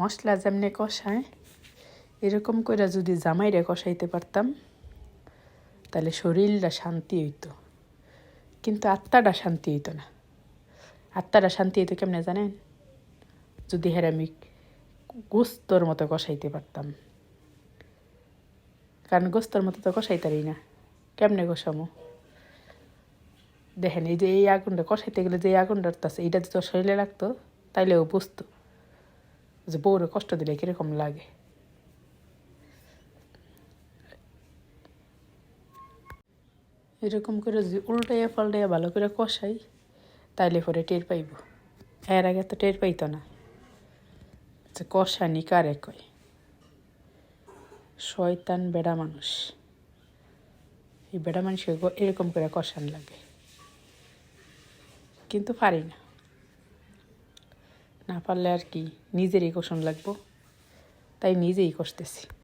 মশলা যেমনি কষায় এরকম করে যদি জামাইরে কষাইতে পারতাম তাহলে শরীরটা শান্তি হইতো, কিন্তু আত্মাটা শান্তি হইতো না। আত্মাটা শান্তি হইতো কেমনে জানেন? যদি আমি গোস্তর মতো কষাইতে পারতাম। কারণ গোস্তর মতো তো কষাইতারি না। কেমনে কষামো? দেখেন, এই যে এই আগুনটা কষাইতে গেলে যে আগুনটা আছে এইটা যদি শরীরে লাগতো তাইলেও বুঝতো যে বউরে কষ্ট দিলে কীরকম লাগে। এরকম করে যদি উল্টাইয়া পাল্টাইয়া ভালো করে কষাই তাইলে পরে টের পাইব। এর আগে তো টের পাইতো না যে কষানি কারে কয়। শয়তান বেড়া মানুষ, এই বেড়া মানুষকে এরকম করে কষান লাগে, কিন্তু পারি না। না পারলে আর কি, নিজেরই কষণ লাগবো, তাই নিজেই কষতেছি।